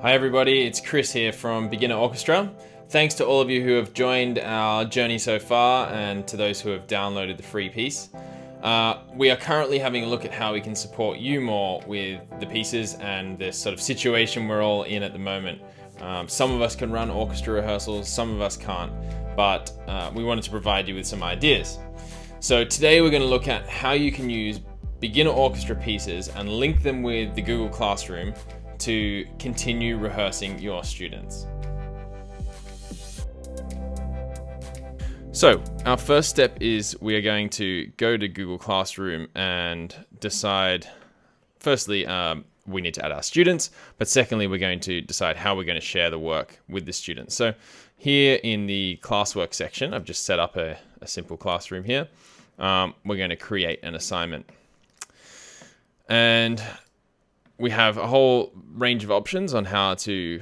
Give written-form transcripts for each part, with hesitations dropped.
Hi everybody, it's Chris here from Beginner Orchestra. Thanks to all of you who have joined our journey so far and to those who have downloaded the free piece. We are currently having a look at how we can support you more with the pieces and this sort of situation we're all in at the moment. Some of us can run orchestra rehearsals, some of us can't, but we wanted to provide you with some ideas. So today we're going to look at how you can use beginner orchestra pieces and link them with the Google Classroom to continue rehearsing your students. So our first step is we are going to go to Google Classroom and decide, firstly, we need to add our students, but secondly, we're going to decide how we're going to share the work with the students. So here in the classwork section, I've just set up a simple classroom here. We're going to create an assignment. And we have a whole range of options on how to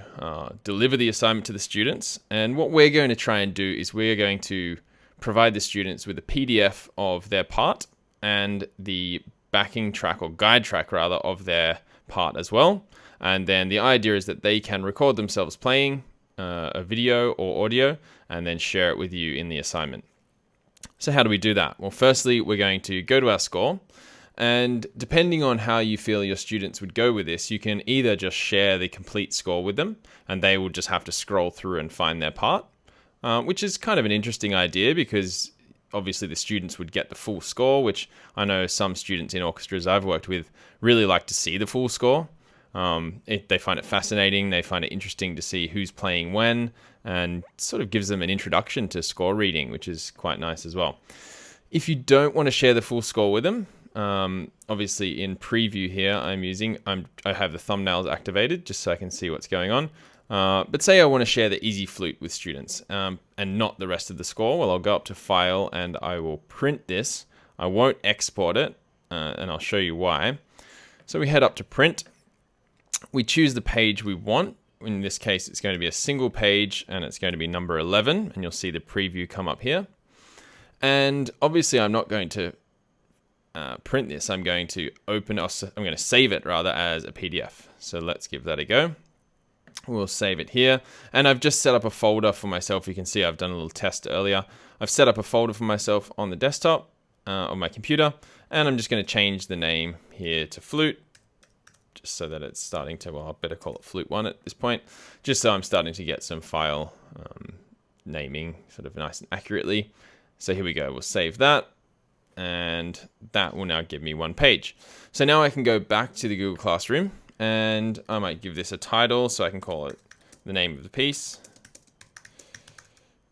deliver the assignment to the students. And what we're going to try and do is we're going to provide the students with a PDF of their part and the backing track, or guide track rather, of their part as well. And then the idea is that they can record themselves playing a video or audio and then share it with you in the assignment. So how do we do that? Well, firstly, we're going to go to our score. And depending on how you feel your students would go with this, you can either just share the complete score with them and they will just have to scroll through and find their part, which is kind of an interesting idea because obviously the students would get the full score, which I know some students in orchestras I've worked with really like to see the full score. They find it fascinating, they find it interesting to see who's playing when, and sort of gives them an introduction to score reading, which is quite nice as well. If you don't want to share the full score with them, obviously in preview here I have the thumbnails activated just so I can see what's going on. But say I want to share the easy flute with students and not the rest of the score. Well, I'll go up to File and I will print this. I won't export it and I'll show you why. So we head up to Print. We choose the page we want. In this case, it's going to be a single page and it's going to be number 11, and you'll see the preview come up here. And obviously I'm not going to print this. I'm going to save it rather as a PDF. So let's give that a go. We'll save it here. And I've just set up a folder for myself. You can see I've done a little test earlier. I've set up a folder for myself on the desktop on my computer, and I'm just going to change the name here to Flute, just so that it's starting to, well, I better call it Flute 1 at this point, just so I'm starting to get some file naming sort of nice and accurately. So here we go. We'll save that. And that will now give me one page. So now I can go back to the Google Classroom and I might give this a title, so I can call it the name of the piece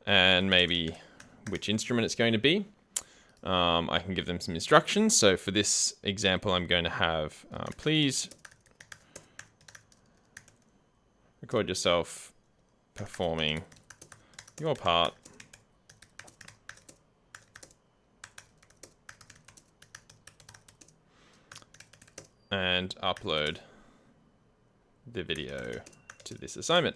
and maybe which instrument it's going to be. I can give them some instructions. So for this example, I'm going to have, please record yourself performing your part and upload the video to this assignment.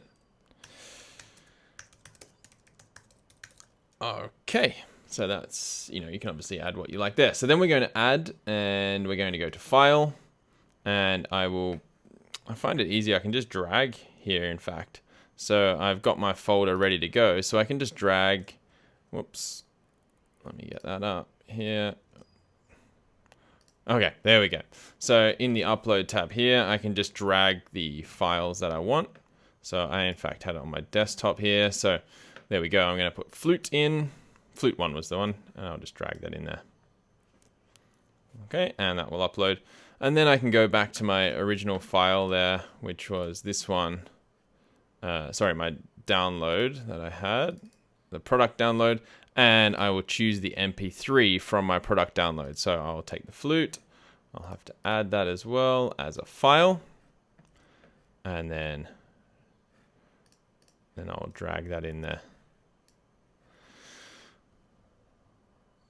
Okay, so that's, you can obviously add what you like there. So then we're going to add, and we're going to go to File, and I find it easy. I can just drag here, in fact. So I've got my folder ready to go, so I can just drag, whoops, let me get that up here. Okay, there we go. So in the Upload tab here, I can just drag the files that I want. So I, in fact, had it on my desktop here. So there we go. I'm going to put Flute in. Flute 1 was the one, and I'll just drag that in there. Okay, and that will upload. And then I can go back to my original file there, which was this one. My download that I had, the product download. And I will choose the MP3 from my product download. So I'll take the flute. I'll have to add that as well as a file. And then I'll drag that in there.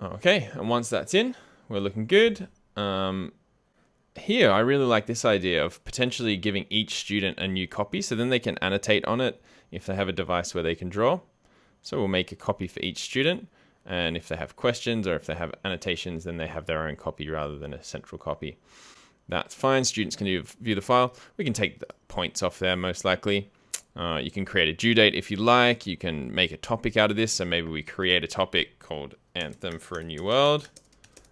Okay, and once that's in, we're looking good. Here, I really like this idea of potentially giving each student a new copy, so then they can annotate on it if they have a device where they can draw. So we'll make a copy for each student, and if they have questions or if they have annotations, then they have their own copy rather than a central copy. That's fine. Students can view the file. We can take the points off there most likely. You can create a due date if you like. You can make a topic out of this. So maybe we create a topic called Anthem for a New World.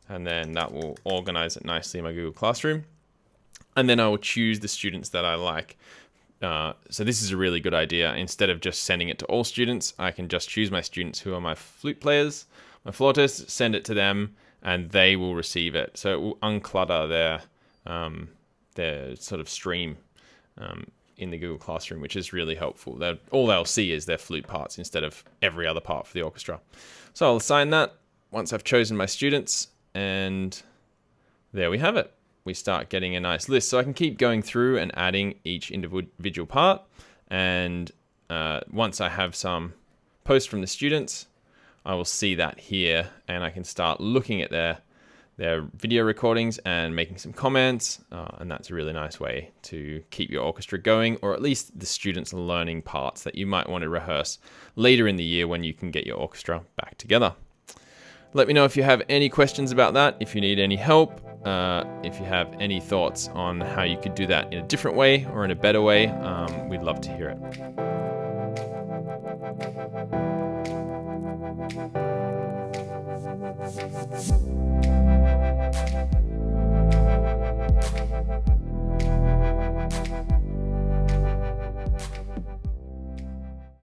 And then that will organize it nicely in my Google Classroom. And then I will choose the students that I like. So this is a really good idea. Instead of just sending it to all students, I can just choose my students who are my flute players, my flautists, send it to them, and they will receive it. So it will unclutter their sort of stream in the Google Classroom, which is really helpful. All they'll see is their flute parts instead of every other part for the orchestra. So I'll assign that once I've chosen my students, and there we have it. We start getting a nice list. So I can keep going through and adding each individual part. And once I have some posts from the students, I will see that here, and I can start looking at their video recordings and making some comments. And that's a really nice way to keep your orchestra going, or at least the students learning parts that you might want to rehearse later in the year when you can get your orchestra back together. Let me know if you have any questions about that, if you need any help, if you have any thoughts on how you could do that in a different way or in a better way. We'd love to hear it.